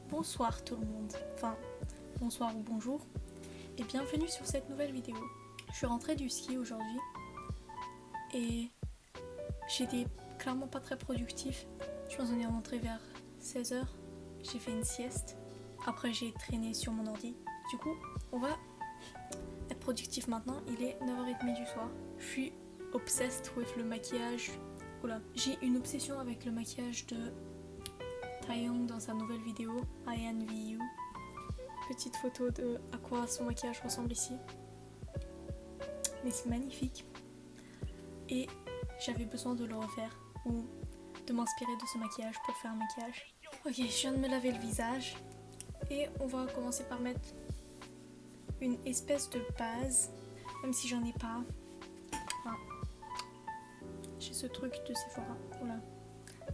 Bonsoir tout le monde, enfin bonsoir ou bonjour, et bienvenue sur cette nouvelle vidéo. Je suis rentrée du ski aujourd'hui et j'étais clairement pas très productif. Je pense qu'on est rentré vers 16h, j'ai fait une sieste, après j'ai traîné sur mon ordi. Du coup, on va être productif maintenant, il est 9h30 du soir. Je suis obsessed with le maquillage. Oula, j'ai une obsession avec le maquillage de Taeyong dans sa nouvelle vidéo I Envy You. Petite photo de à quoi son maquillage ressemble ici. Mais c'est magnifique. Et j'avais besoin de le refaire ou de m'inspirer de ce maquillage pour faire un maquillage. Ok, je viens de me laver le visage et on va commencer par mettre une espèce de base, même si j'en ai pas. Enfin, j'ai ce truc de Sephora. Oula,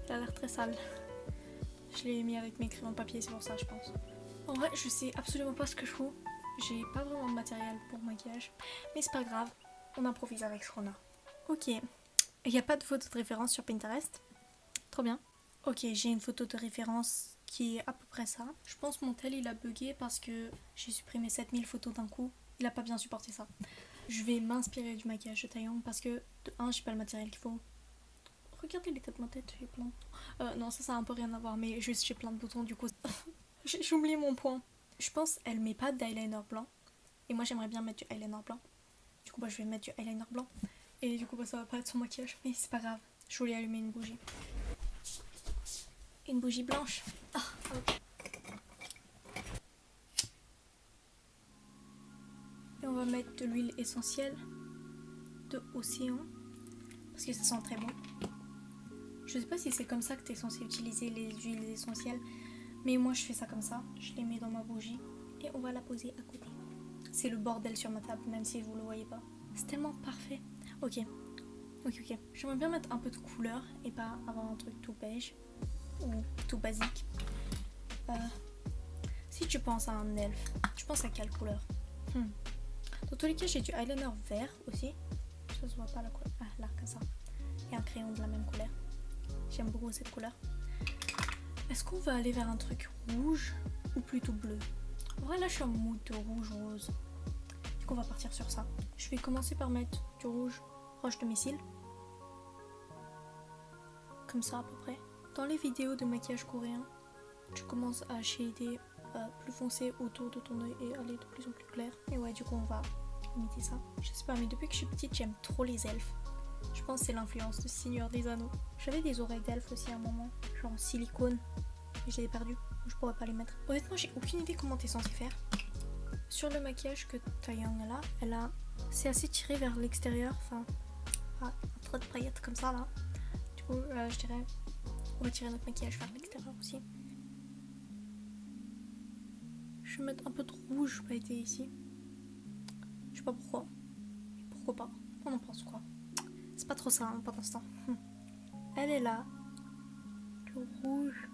il a l'air très sale. Je l'ai mis avec mes crayons de papier, c'est pour ça je pense. En vrai, je sais absolument pas ce que je fous. J'ai pas vraiment de matériel pour maquillage. Mais c'est pas grave, on improvise avec ce qu'on a. Ok, il n'y a pas de photo de référence sur Pinterest. Trop bien. Ok, j'ai une photo de référence qui est à peu près ça. Je pense mon tel il a bugué parce que j'ai supprimé 7000 photos d'un coup. Il a pas bien supporté ça. Je vais m'inspirer du maquillage de Taeyong parce que de 1, j'ai pas le matériel qu'il faut. Regardez l'état de ma tête, j'ai plein de... non, ça a un peu rien à voir, mais juste j'ai plein de boutons du coup. J'ai oublié mon point. Je pense elle met pas d'eyeliner blanc. Et moi j'aimerais bien mettre du eyeliner blanc. Du coup je vais mettre du eyeliner blanc. Et du coup ça va pas être son maquillage. Mais c'est pas grave. Je voulais allumer une bougie. Une bougie blanche. Ah, ok. Et on va mettre de l'huile essentielle de Océan. Parce que ça sent très bon. Je sais pas si c'est comme ça que t'es censé utiliser les huiles essentielles. Mais moi je fais ça comme ça. Je les mets dans ma bougie. Et on va la poser à côté. C'est le bordel sur ma table, même si vous le voyez pas. C'est tellement parfait. Ok. J'aimerais bien mettre un peu de couleur et pas avoir un truc tout beige ou tout basique. Si tu penses à un elfe, tu penses à quelle couleur? Dans tous les cas, j'ai du eyeliner vert aussi. Ça se voit pas la couleur. Ah, là, comme ça. Et un crayon de la même couleur. J'aime beaucoup cette couleur. Est-ce qu'on va aller vers un truc rouge ou plutôt bleu? En vrai, là, je suis en mood de rouge-rose. Du coup, on va partir sur ça. Je vais commencer par mettre du rouge roche de mes cils. Comme ça, à peu près. Dans les vidéos de maquillage coréen, tu commences à shader plus foncé autour de ton œil et aller de plus en plus clair. Et ouais, du coup, on va imiter ça. Je sais pas, mais depuis que je suis petite, j'aime trop les elfes. Je pense que c'est l'influence de Seigneur des Anneaux. J'avais des oreilles d'elfe aussi à un moment, genre en silicone. Et je les ai perdues, je pourrais pas les mettre. Honnêtement, j'ai aucune idée comment t'es censé faire. Sur le maquillage que Taeyong a, c'est assez tiré vers l'extérieur. Enfin, un trait de paillettes comme ça là. Du coup, je dirais, on va tirer notre maquillage vers l'extérieur aussi. Je vais mettre un peu de rouge pailleté ici. Je sais pas pourquoi. Pourquoi pas? On en pense quoi? C'est pas trop ça, hein, pour l'instant. Elle est là. Le rouge.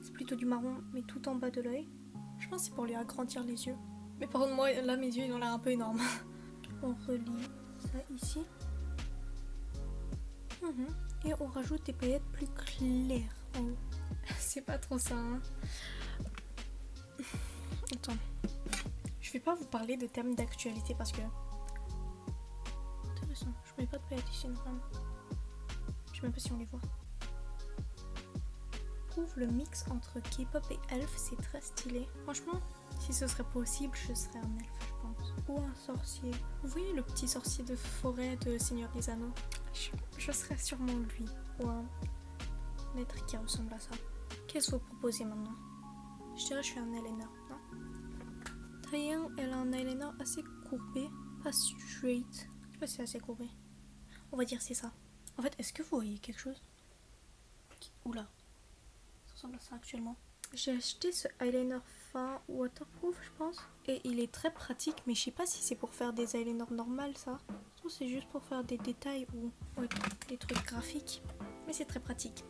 C'est plutôt du marron, mais tout en bas de l'œil. Je pense que c'est pour lui agrandir les yeux. Mais par contre, moi, là, mes yeux, ils ont l'air un peu énormes. On relie ça ici. Et on rajoute des paillettes plus claires en haut. C'est pas trop ça, hein. Attends. Je vais pas vous parler de thèmes d'actualité parce que... Intéressant. Je mets pas de paillettes ici, normalement. Je sais même pas si on les voit. Je trouve le mix entre K-pop et elfe, c'est très stylé. Franchement, si ce serait possible, je serais un elfe, je pense. Ou un sorcier. Vous voyez le petit sorcier de forêt de Seigneur des Anneaux? Je serais sûrement lui. Ou un être qui ressemble à ça. Qu'est-ce que vous proposez maintenant? Je dirais que je suis un eyeliner, non? Taeyong, elle a un eyeliner assez courbé, pas straight. Je sais pas si c'est assez courbé. On va dire c'est ça. En fait, est-ce que vous voyez quelque chose? Oula. Ça ressemble à ça actuellement. J'ai acheté ce eyeliner fin waterproof, je pense. Et il est très pratique, mais je sais pas si c'est pour faire des eyeliners normales, ça. Je pense que c'est juste pour faire des détails ou ouais, des trucs graphiques. Mais c'est très pratique.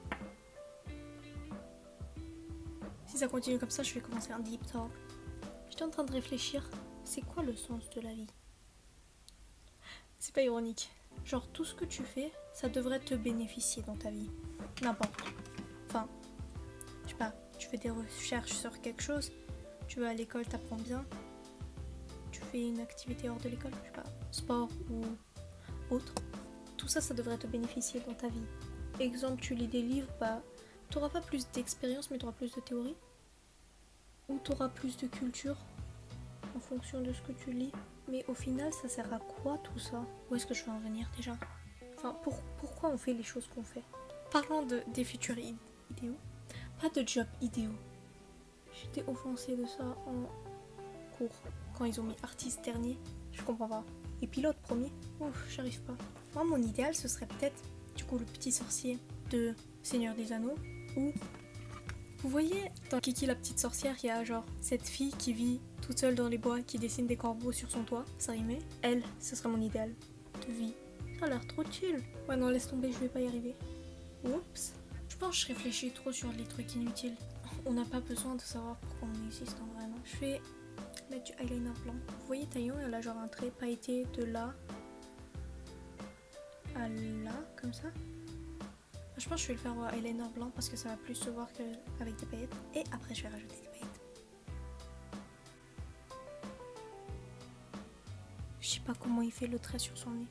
Si ça continue comme ça, je vais commencer un deep talk. J'étais en train de réfléchir, c'est quoi le sens de la vie? C'est pas ironique. Genre tout ce que tu fais, ça devrait te bénéficier dans ta vie. N'importe. Enfin, je sais pas, tu fais des recherches sur quelque chose, tu vas à l'école, t'apprends bien, tu fais une activité hors de l'école, je sais pas, sport ou autre, tout ça, ça devrait te bénéficier dans ta vie. Exemple, tu lis des livres, bah, t'auras pas plus d'expérience, mais t'auras plus de théorie. Ou t'auras plus de culture en fonction de ce que tu lis. Mais au final, ça sert à quoi tout ça? Où est-ce que je vais en venir déjà? Enfin, pourquoi on fait les choses qu'on fait? Parlons des futurs idéaux, pas de job idéaux. J'étais offensée de ça en cours, quand ils ont mis artiste dernier, je comprends pas. Et pilote premier, ouf, j'arrive pas. Moi, mon idéal, ce serait peut-être, du coup, le petit sorcier de Seigneur des Anneaux, ou... Vous voyez, dans Kiki la petite sorcière, il y a genre cette fille qui vit toute seule dans les bois, qui dessine des corbeaux sur son toit, ça rimait. Elle, ce serait mon idéal de vie. Ça a l'air trop chill. Ouais, non, laisse tomber, je vais pas y arriver. Oups. Je pense que je réfléchis trop sur les trucs inutiles. On n'a pas besoin de savoir pourquoi on existe en vrai, non. Je vais mettre du eyeliner blanc. Vous voyez Taillon, elle a genre un trait pailleté de là à là, comme ça. Je pense que je vais le faire au eyeliner blanc parce que ça va plus se voir qu'avec des paillettes. Et après je vais rajouter des paillettes. Je sais pas comment il fait le trait sur son nez.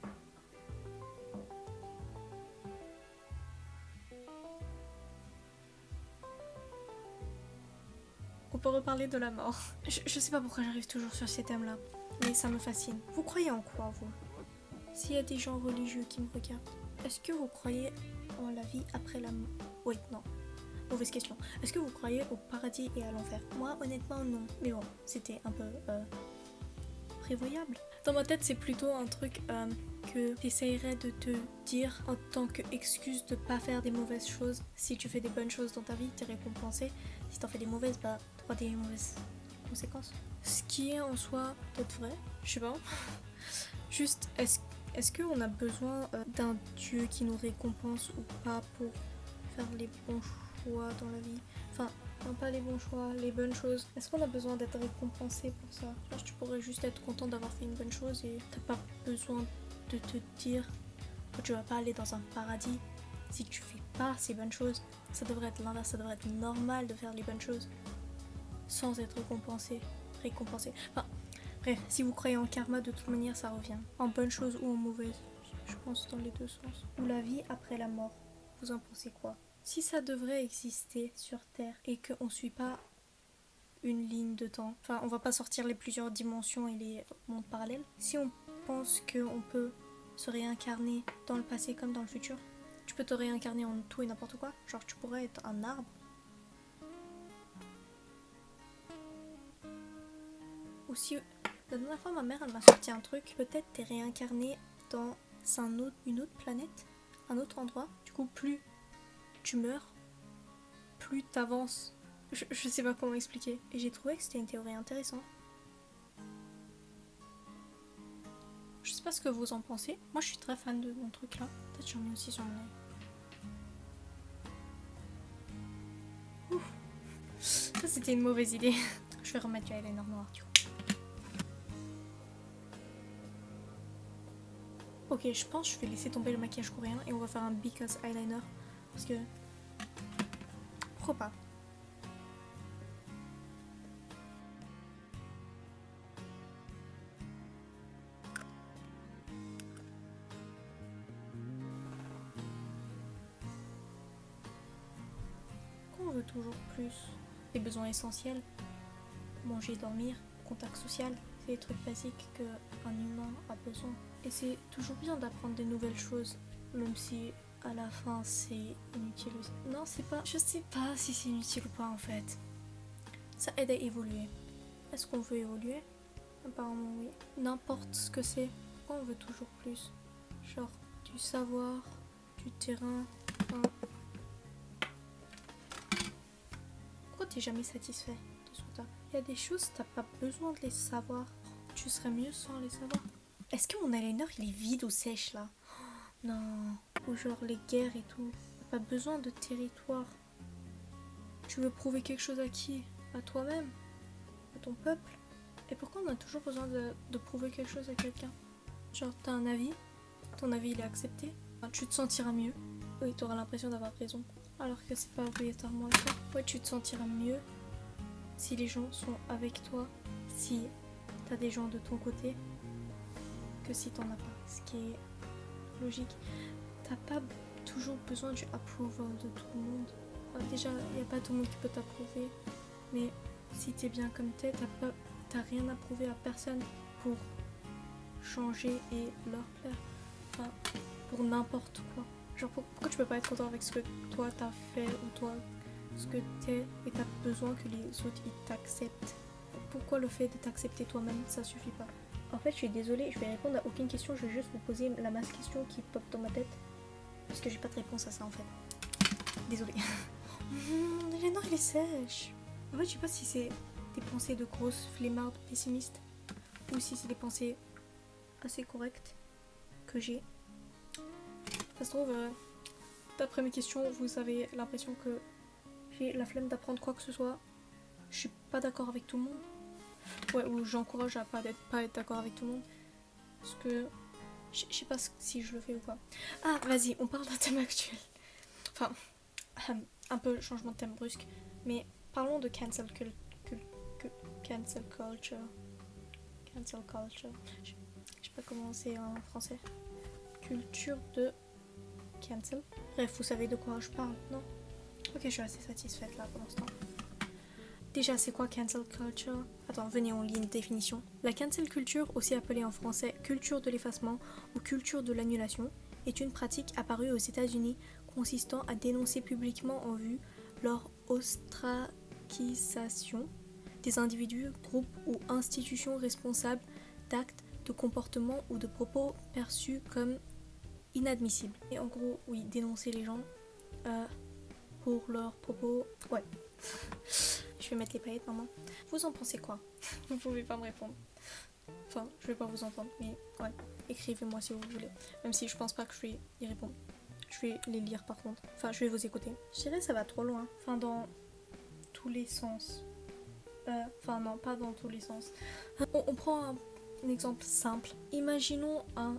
On peut reparler de la mort. Je sais pas pourquoi j'arrive toujours sur ces thèmes là, mais ça me fascine. Vous croyez en quoi vous? S'il y a des gens religieux qui me regardent, est-ce que vous croyez en la vie après la mort? Oui, non. Mauvaise question. Est-ce que vous croyez au paradis et à l'enfer? Moi, honnêtement, non. Mais bon, c'était un peu prévoyable. Dans ma tête, c'est plutôt un truc que t'essayerais de te dire en tant qu'excuse de pas faire des mauvaises choses. Si tu fais des bonnes choses dans ta vie, t'es récompensé. Si t'en fais des mauvaises, bah t'auras des mauvaises conséquences. Ce qui est en soi peut-être vrai, je sais pas. Juste, est-ce qu'on a besoin d'un Dieu qui nous récompense ou pas pour faire les bons choix dans la vie? Enfin, non, pas les bons choix, les bonnes choses. Est-ce qu'on a besoin d'être récompensé pour ça? Je pense que tu pourrais juste être content d'avoir fait une bonne chose et t'as pas besoin de te dire que tu vas pas aller dans un paradis si tu fais pas ces bonnes choses. Ça devrait être l'inverse, ça devrait être normal de faire les bonnes choses sans être récompensé. Enfin, bref, si vous croyez en karma, de toute manière, ça revient. En bonne chose ou en mauvaise. Je pense dans les deux sens. Ou la vie après la mort. Vous en pensez quoi? Si ça devrait exister sur Terre et qu'on ne suit pas une ligne de temps, enfin, on va pas sortir les plusieurs dimensions et les mondes parallèles. Si on pense qu'on peut se réincarner dans le passé comme dans le futur, tu peux te réincarner en tout et n'importe quoi. Genre, tu pourrais être un arbre. Ou si la dernière fois ma mère elle m'a sorti un truc, peut-être t'es réincarné dans une autre planète, un autre endroit. Du coup, plus tu meurs, plus t'avances. Je sais pas comment expliquer. Et j'ai trouvé que c'était une théorie intéressante. Je sais pas ce que vous en pensez. Moi je suis très fan de mon truc là. Peut-être j'en mets aussi sur mon œil. Ouf. Ça c'était une mauvaise idée. Je vais remettre du eyeliner noir du coup. Ok, je pense que je vais laisser tomber le maquillage coréen et on va faire un because eyeliner. Parce que... pourquoi pas? Pourquoi on veut toujours plus? Les besoins essentiels, manger, dormir, contact social, c'est les trucs basiques qu'un humain a besoin. Et c'est toujours bien d'apprendre des nouvelles choses, même si à la fin c'est inutile aussi. Non, c'est pas... je sais pas si c'est inutile ou pas en fait. Ça aide à évoluer. Est-ce qu'on veut évoluer? Apparemment oui. N'importe ce que c'est, pourquoi on veut toujours plus? Genre du savoir, du terrain, enfin... Pourquoi t'es jamais satisfait de ce que t'as? Il y a des choses, t'as pas besoin de les savoir. Tu serais mieux sans les savoir. Est-ce que mon eyeliner il est vide ou sèche là? Non. Ou genre les guerres et tout. T'as pas besoin de territoire. Tu veux prouver quelque chose à qui? À toi-même? À ton peuple? Et pourquoi on a toujours besoin de prouver quelque chose à quelqu'un? Genre t'as un avis, ton avis il est accepté, tu te sentiras mieux. Oui, t'auras l'impression d'avoir raison. alors que c'est pas obligatoirement le cas. Ouais, tu te sentiras mieux si les gens sont avec toi, si t'as des gens de ton côté, que si t'en as pas. Ce qui est logique. T'as pas toujours besoin du approval de tout le monde. Enfin, déjà, il n'y a pas tout le monde qui peut t'approuver, mais si t'es bien comme t'es, t'as rien à prouver à personne pour changer et leur plaire. Enfin, pour n'importe quoi. Genre, pourquoi tu peux pas être content avec ce que toi t'as fait ou toi ce que t'es et t'as besoin que les autres ils t'acceptent? Pourquoi le fait de t'accepter toi-même ça suffit pas? En fait, je suis désolée, je vais répondre à aucune question, je vais juste vous poser la masse question qui pop dans ma tête. Parce que j'ai pas de réponse à ça en fait. Désolée. Non, il est sèche. En fait, je sais pas si c'est des pensées de grosses flemmardes pessimistes ou si c'est des pensées assez correctes que j'ai. Ça se trouve, d'après mes questions, vous avez l'impression que j'ai la flemme d'apprendre quoi que ce soit. Je suis pas d'accord avec tout le monde. Ouais, ou j'encourage à pas être d'accord avec tout le monde. Parce que je sais pas si je le fais ou pas. Ah, vas-y, on parle d'un thème actuel. Enfin, un peu changement de thème brusque. Mais parlons de cancel culture. Cancel culture. Cancel culture. Je sais pas comment c'est en français. Culture de cancel. Bref, vous savez de quoi je parle, non? Ok, je suis assez satisfaite là pour l'instant. Déjà, c'est quoi cancel culture? Attends, venez, on lit une définition. La cancel culture, aussi appelée en français culture de l'effacement ou culture de l'annulation, est une pratique apparue aux États-Unis consistant à dénoncer publiquement en vue leur ostracisation des individus, groupes ou institutions responsables d'actes, de comportements ou de propos perçus comme inadmissibles. Et en gros, oui, dénoncer les gens pour leurs propos. Ouais. Je vais mettre les paillettes maintenant. Vous en pensez quoi? Vous pouvez pas me répondre. Enfin, je vais pas vous entendre, mais ouais. Écrivez-moi si vous voulez. Même si je pense pas que je vais y répondre. Je vais les lire par contre. Enfin, je vais vous écouter. Je dirais ça va trop loin. Enfin, dans tous les sens. Enfin, non, pas dans tous les sens. On prend un exemple simple. Imaginons un...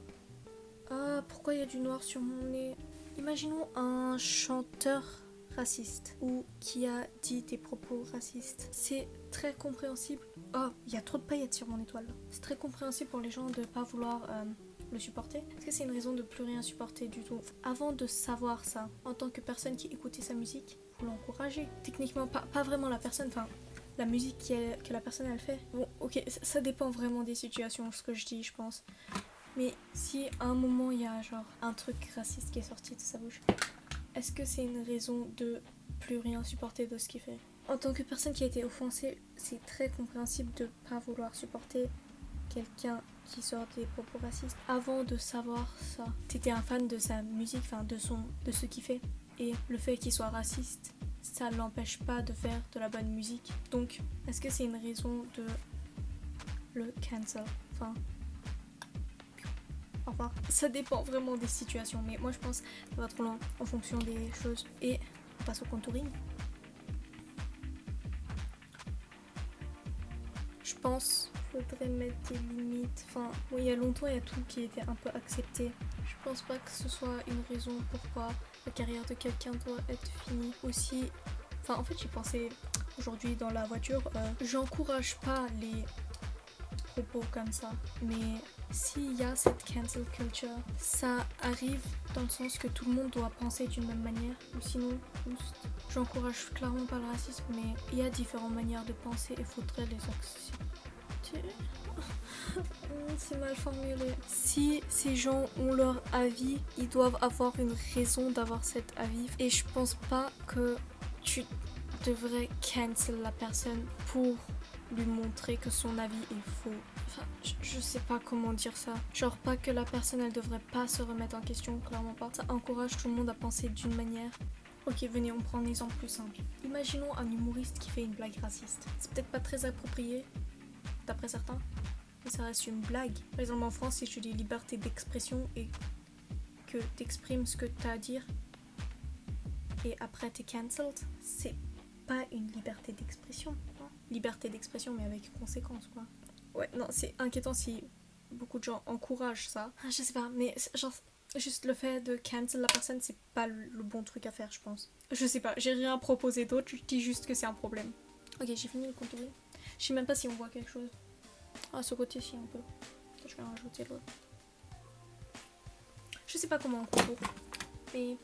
Ah, pourquoi il y a du noir sur mon nez? Imaginons un chanteur raciste ou qui a dit des propos racistes. C'est très compréhensible. Oh, il y a trop de paillettes sur mon étoile là. C'est très compréhensible pour les gens de pas vouloir le supporter. Est-ce que c'est une raison de plus rien supporter du tout? Avant de savoir ça, en tant que personne qui écoutait sa musique, vous l'encouragez. Techniquement, pas vraiment la personne, enfin la musique que la personne elle fait. Bon, ok, ça dépend vraiment des situations, ce que je dis, je pense. Mais si à un moment il y a genre un truc raciste qui est sorti de sa bouche, est-ce que c'est une raison de plus rien supporter de ce qu'il fait? En tant que personne qui a été offensée, c'est très compréhensible de pas vouloir supporter quelqu'un qui sort des propos racistes. Avant de savoir ça, t'étais un fan de sa musique, enfin de ce qu'il fait. Et le fait qu'il soit raciste, ça l'empêche pas de faire de la bonne musique. Donc, est-ce que c'est une raison de le cancel? Enfin, au revoir. Ça dépend vraiment des situations, mais moi je pense que ça va trop loin en fonction des choses. Et on passe au contouring. Je pense qu'il faudrait mettre des limites. Enfin, bon, il y a longtemps, il y a tout qui était un peu accepté. Je pense pas que ce soit une raison pourquoi la carrière de quelqu'un doit être finie. Aussi, enfin, en fait, j'y pensais aujourd'hui dans la voiture. J'encourage pas les propos comme ça, mais s'il y a cette cancel culture, ça arrive dans le sens que tout le monde doit penser d'une même manière, ou sinon, j'encourage clairement pas le racisme, mais il y a différentes manières de penser et il faudrait les accepter. C'est mal formulé. Si ces gens ont leur avis, ils doivent avoir une raison d'avoir cet avis. Et je pense pas que tu devrais cancel la personne pour lui montrer que son avis est faux. Enfin, je sais pas comment dire ça. Genre pas que la personne elle devrait pas se remettre en question, clairement pas. Ça encourage tout le monde à penser d'une manière. Ok, venez, on prend un exemple plus simple. Imaginons un humoriste qui fait une blague raciste. C'est peut-être pas très approprié, d'après certains, mais ça reste une blague. Par exemple en France, si tu dis liberté d'expression et que t'exprimes ce que t'as à dire et après t'es cancelled, c'est pas une liberté d'expression. Liberté d'expression mais avec conséquence quoi. Ouais, non, c'est inquiétant si beaucoup de gens encouragent ça. Je sais pas, mais genre Juste le fait de cancel la personne, c'est pas le bon truc à faire, je pense. Je sais pas, j'ai rien proposé d'autre, je dis juste que c'est un problème. Ok, j'ai fini le contourer. Je sais même pas si on voit quelque chose. Ah, ce côté-ci un peu. Je vais rajouter l'autre. Je sais pas comment on contourne. Mais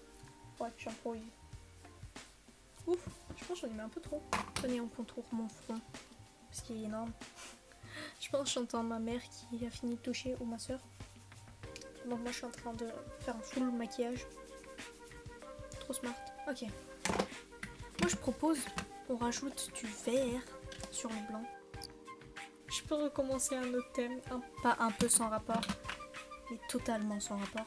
ouais, j'improvise. Ouf, je pense que j'en ai mis un peu trop. Tenez, on contourne mon front. Ce qui est énorme. Je pense que j'entends ma mère qui a fini de toucher ou ma soeur. Donc moi je suis en train de faire un full maquillage. Trop smart. Ok. Moi je propose, on rajoute du vert sur le blanc. Je peux recommencer un autre thème. Pas un peu sans rapport, mais totalement sans rapport.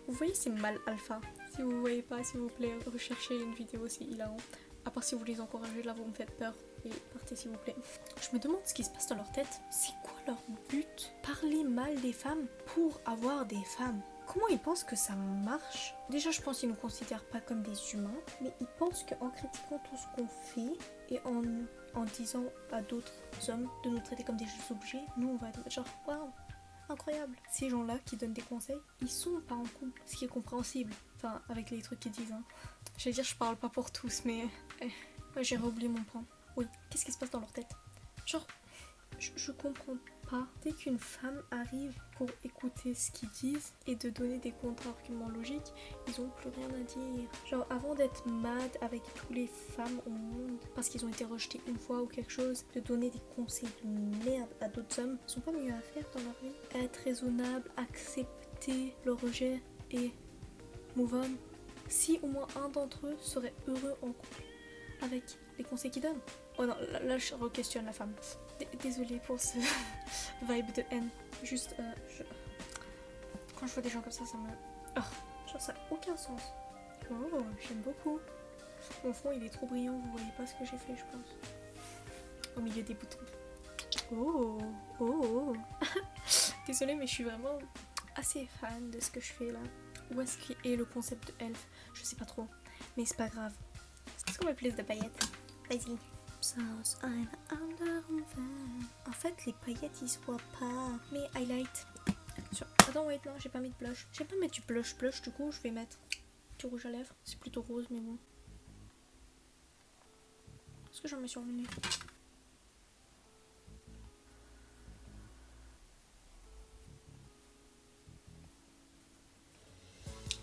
Vous voyez c'est mal alpha. Si vous voyez pas, s'il vous plaît, recherchez une vidéo, c'est hilarant. À part si vous les encouragez, là vous me faites peur. Et partez s'il vous plaît. Je me demande ce qui se passe dans leur tête. C'est quoi leur but? Parler mal des femmes pour avoir des femmes. Comment ils pensent que ça marche? Déjà je pense qu'ils ne nous considèrent pas comme des humains. Mais ils pensent qu'en critiquant tout ce qu'on fait et en disant à d'autres hommes de nous traiter comme des objets, nous on va être genre waouh, incroyable. Ces gens-là qui donnent des conseils, ils sont pas en couple, ce qui est compréhensible. Enfin, avec les trucs qu'ils disent. Hein. Je vais dire, je parle pas pour tous, mais j'ai oublié mon point. Oui, qu'est-ce qui se passe dans leur tête? Genre, je comprends pas. Dès qu'une femme arrive pour écouter ce qu'ils disent et de donner des contre-arguments logiques, ils ont plus rien à dire. Genre, avant d'être mad avec toutes les femmes au monde parce qu'ils ont été rejetés une fois ou quelque chose, de donner des conseils de merde à d'autres hommes, ils sont pas mieux à faire dans leur vie. Être raisonnable, accepter le rejet et move on. Si au moins un d'entre eux serait heureux en couple avec les conseils qu'ils donnent. Oh non, là je re-questionne la femme. Désolée pour ce vibe de haine. Juste, quand je vois des gens comme ça, ça me... Oh, genre ça n'a aucun sens. Oh, j'aime beaucoup. Mon front il est trop brillant, vous voyez pas ce que j'ai fait je pense. Au milieu des boutons. Oh, oh. Désolée mais je suis vraiment assez fan de ce que je fais là. Où est-ce qu'est le concept de elfe? Je sais pas trop, mais c'est pas grave. Est-ce qu'on met plus de paillettes? Vas-y. En fait, les paillettes ils se voient pas. Mais highlight. Attends, wait, non, j'ai pas mis de blush. Je vais pas mettre du blush, du coup, je vais mettre du rouge à lèvres. C'est plutôt rose, mais bon. Est-ce que j'en mets sur le nez?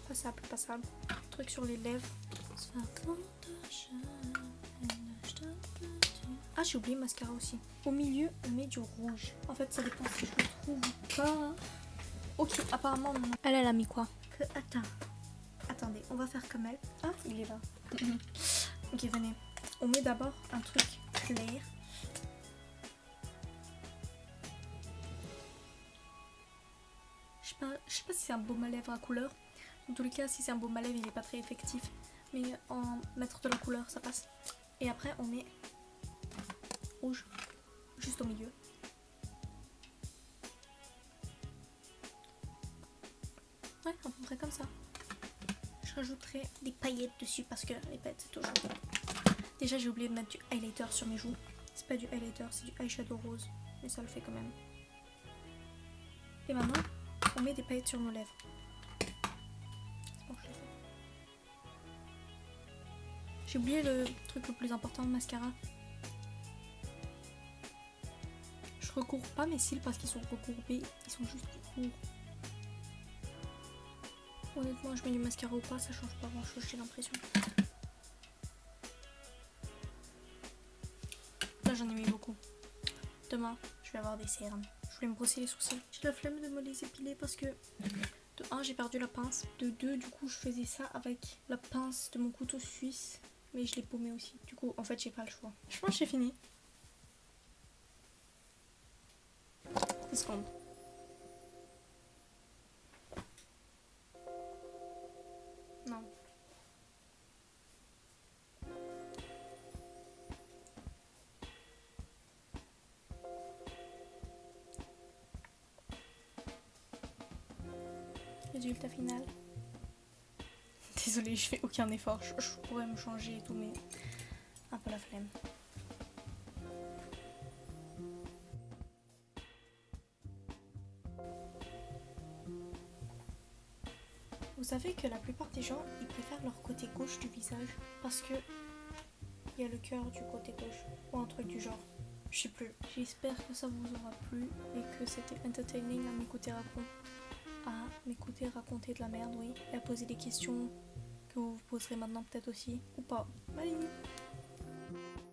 Passable, passable. Truc sur les lèvres. Ah, j'ai oublié le mascara aussi. Au milieu, on met du rouge. En fait, ça dépend si je le trouve ou pas. Ok, apparemment, non. Elle a mis quoi? Attendez, on va faire comme elle. Ah, il est là. Ok, venez. On met d'abord un truc clair. Je sais pas si c'est un baume à lèvres à couleur. Dans tous les cas, si c'est un baume à lèvres, il est pas très effectif. Mais en mettre de la couleur, ça passe. Et après, on met rouge, juste au milieu. Ouais, à peu près comme ça. Je rajouterai des paillettes dessus parce que les paillettes c'est toujours bon. Déjà j'ai oublié de mettre du highlighter sur mes joues. C'est pas du highlighter, c'est du eyeshadow rose. Mais ça le fait quand même. Et maintenant, on met des paillettes sur nos lèvres. C'est bon, je l'ai fait. J'ai oublié le truc le plus important, le mascara. Je recourbe pas mes cils parce qu'ils sont recourbés, ils sont juste courts. Honnêtement, je mets du mascara ou pas, ça change pas grand chose, j'ai l'impression. Là, j'en ai mis beaucoup. Demain, je vais avoir des cernes. Je voulais me brosser les sourcils. J'ai la flemme de me les épiler parce que de 1, j'ai perdu la pince. De 2, du coup, je faisais ça avec la pince de mon couteau suisse. Mais je l'ai paumé aussi. Du coup, en fait, j'ai pas le choix. Je pense que j'ai fini. 10 secondes. Non. Résultat final. Désolée, je fais aucun effort. Je pourrais me changer et tout, mais un peu la flemme. Vous savez que la plupart des gens, ils préfèrent leur côté gauche du visage parce que il y a le cœur du côté gauche ou un truc du genre. Je sais plus. J'espère que ça vous aura plu et que c'était entertaining à m'écouter raconter de la merde, oui, et à poser des questions que vous vous poserez maintenant peut-être aussi ou pas. Bye.